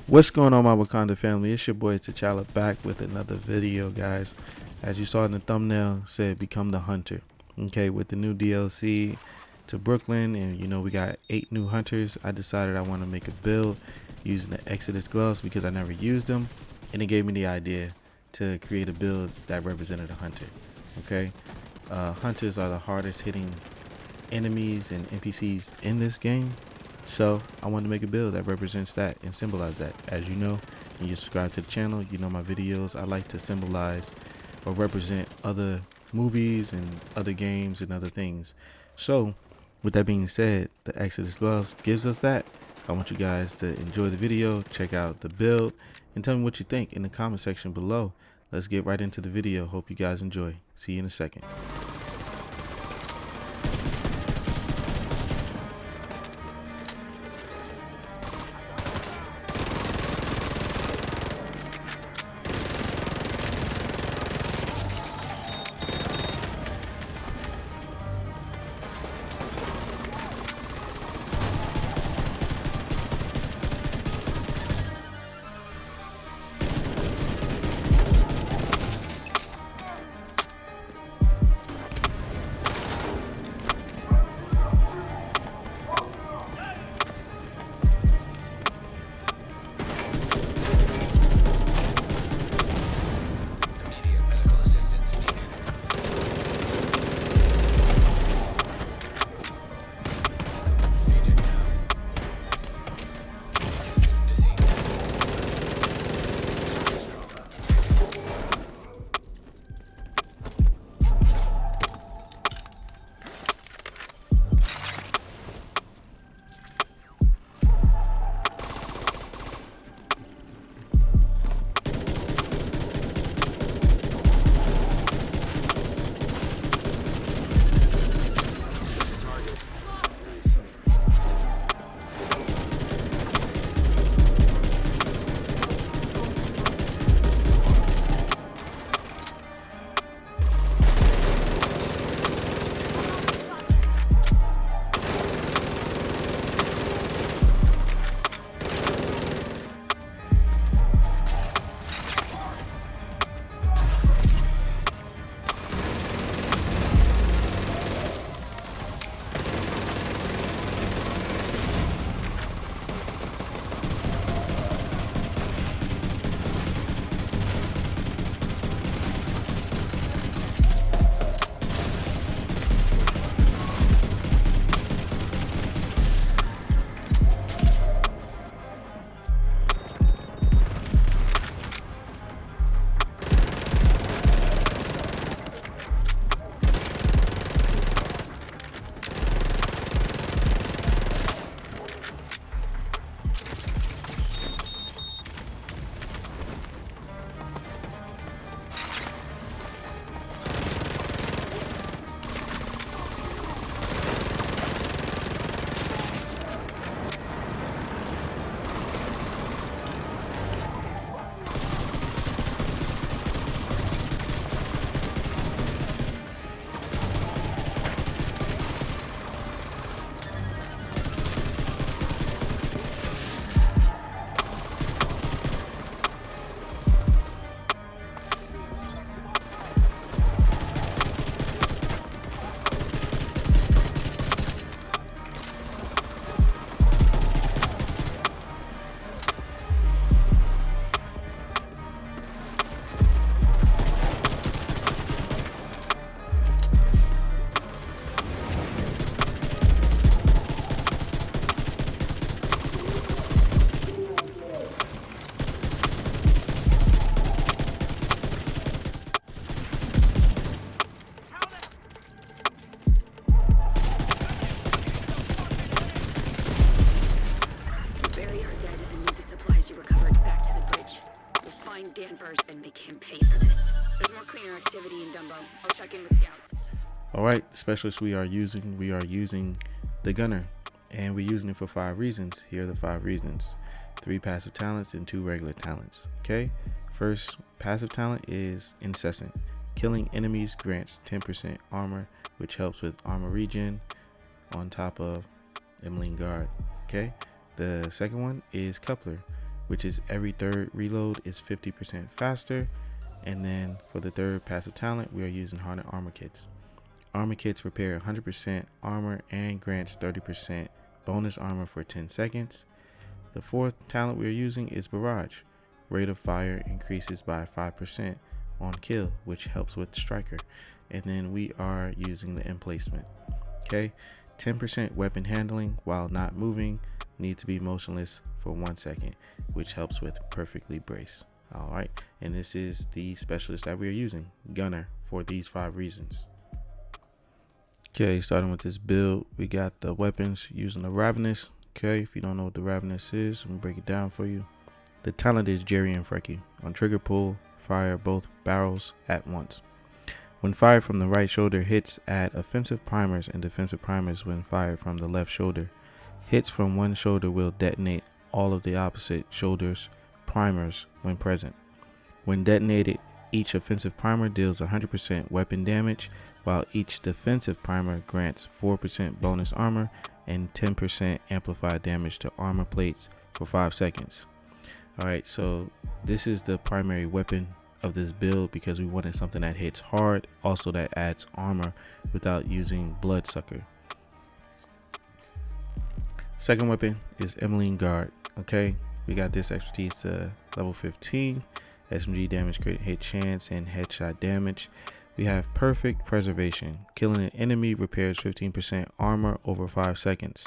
What's going on, my Wakanda family? It's your boy T'Challa back with another video, guys. As you saw in the thumbnail, said become the hunter. Okay, with the new DLC to Brooklyn, and we got 8 new hunters. I decided I want to make a build using the Exodus gloves because I never used them, and it gave me the idea to create a build that represented a hunter. Okay, hunters are the hardest hitting enemies and NPCs in this game. So I wanted to make a build that represents that and symbolize that. As you know, when you subscribe to the channel, you know my videos, I like to symbolize or represent other movies and other games and other things. So with that being said, the Exodus gloves gives us that. I want you guys to enjoy the video, check out the build, and tell me what you think in the comment section below. Let's get right into the video. Hope you guys enjoy. See you in a second. Alright, the specialist we are using the gunner, and we're using it for 5 reasons. Here are the 5 reasons: 3 passive talents and 2 regular talents. Okay, first passive talent is incessant. Killing enemies grants 10% armor, which helps with armor regen on top of Emmeline Guard. Okay, the second one is coupler. which is every third reload is 50% faster. And then for the third passive talent, we are using Hardened Armor Kits. Armor Kits repair 100% armor and grants 30% bonus armor for 10 seconds. The fourth talent we are using is Barrage. Rate of fire increases by 5% on kill, which helps with Striker. And then we are using the emplacement. Okay, 10% weapon handling while not moving. Need to be motionless for 1 second, which helps with Perfectly Brace. All right, and this is the specialist that we are using, Gunner, for these 5 reasons. Okay, starting with this build, we got the weapons using the Ravenous. Okay, if you don't know what the Ravenous is, I'm gonna break it down for you. The talent is Jerry and Frecky. On trigger pull, fire both barrels at once. When fired from the right shoulder, hits add offensive primers and defensive primers when fired from the left shoulder. Hits from one shoulder will detonate all of the opposite shoulder's primers when present. When detonated, each offensive primer deals 100% weapon damage, while each defensive primer grants 4% bonus armor and 10% amplified damage to armor plates for 5 seconds. Alright, so this is the primary weapon of this build because we wanted something that hits hard, also that adds armor without using Bloodsucker. Second weapon is Emmeline Guard. Okay, we got this expertise to level 15, SMG damage, crit hit chance, and headshot damage. We have Perfect Preservation. Killing an enemy repairs 15% armor over 5 seconds.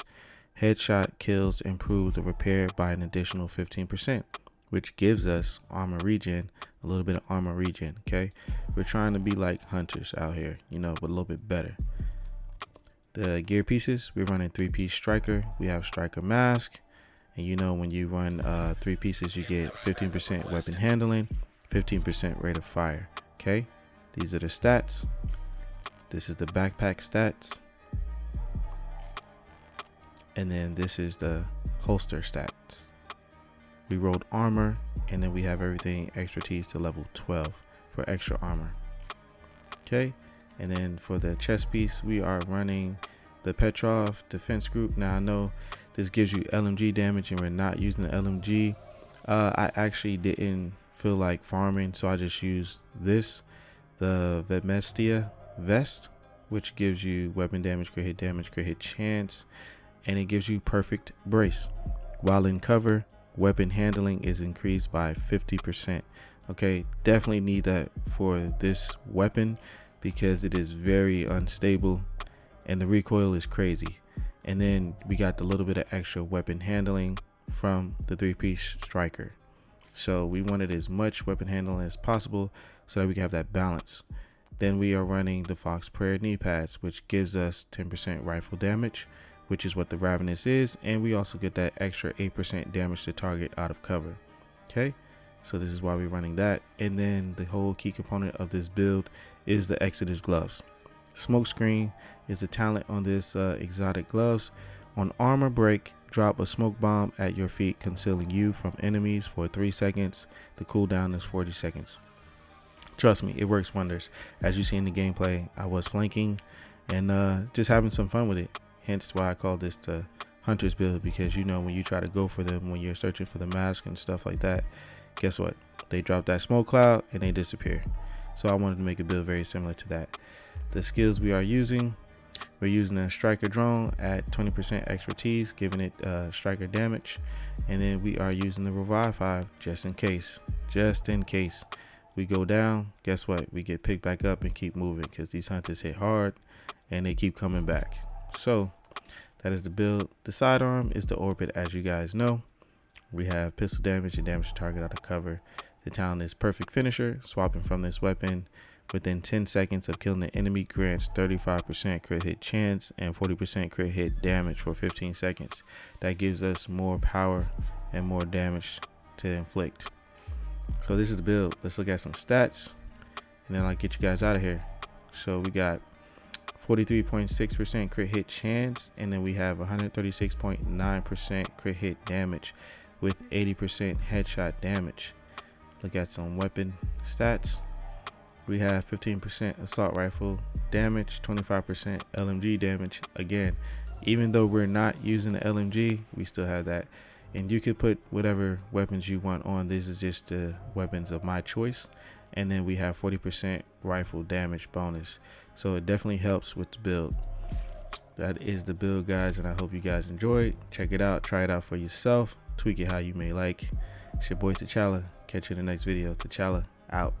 Headshot kills improve the repair by an additional 15%, which gives us armor regen, a little bit of armor regen. Okay, we're trying to be like hunters out here, you know, but a little bit better. The gear pieces, we're running 3-piece striker. We have striker mask, and you know when you run 3 pieces, you get 15% weapon handling, 15% rate of fire. Okay, these are the stats. This is the backpack stats, and then this is the holster stats. We rolled armor, and then we have everything expertise to level 12 for extra armor. Okay, and then for the chest piece, we are running the Petrov defense group. Now I know this gives you LMG damage, and we're not using the LMG. I actually didn't feel like farming, so I just used this, the Vemestia vest, which gives you weapon damage, crit hit chance, and it gives you Perfect Brace. While in cover, weapon handling is increased by 50%. Okay, definitely need that for this weapon because it is very unstable and the recoil is crazy. And then we got the little bit of extra weapon handling from the 3-piece striker. So we wanted as much weapon handling as possible so that we can have that balance. Then we are running the Fox Prayer knee pads, which gives us 10% rifle damage, which is what the Ravenous is, and we also get that extra 8% damage to target out of cover. Okay, so this is why we're running that. And then the whole key component of this build is the Exodus gloves. Smoke screen is the talent on this exotic gloves. On armor break, drop a smoke bomb at your feet, concealing you from enemies for 3 seconds. The cooldown is 40 seconds. Trust me, it works wonders. As you see in the gameplay, I was flanking and just having some fun with it. Hence why I call this the Hunter's build, because you know when you try to go for them, when you're searching for the mask and stuff like that, guess what? They drop that smoke cloud and they disappear. So I wanted to make a build very similar to that. The skills we are using, we're using a striker drone at 20% expertise, giving it striker damage. And then we are using the revive 5 just in case. Just in case we go down, guess what? We get picked back up and keep moving because these hunters hit hard and they keep coming back. So that is the build. The sidearm is the orbit, as you guys know. We have pistol damage and damage to target out of cover. The talent is Perfect Finisher. Swapping from this weapon within 10 seconds of killing the enemy grants 35% crit hit chance and 40% crit hit damage for 15 seconds. That gives us more power and more damage to inflict. So this is the build. Let's look at some stats and then I'll get you guys out of here. So we got 43.6% crit hit chance, and then we have 136.9% crit hit damage with 80% headshot damage. Look at some weapon stats. We have 15% assault rifle damage, 25% LMG damage. Again, even though we're not using the LMG, we still have that and you could put whatever weapons you want on. This is just the weapons of my choice. And then we have 40% rifle damage bonus, so it definitely helps with the build. That is the build, guys, and I hope you guys enjoy. Check it out, try it out for yourself, tweak it how you may like. It's your boy T'Challa. Catch you in the next video. T'Challa out.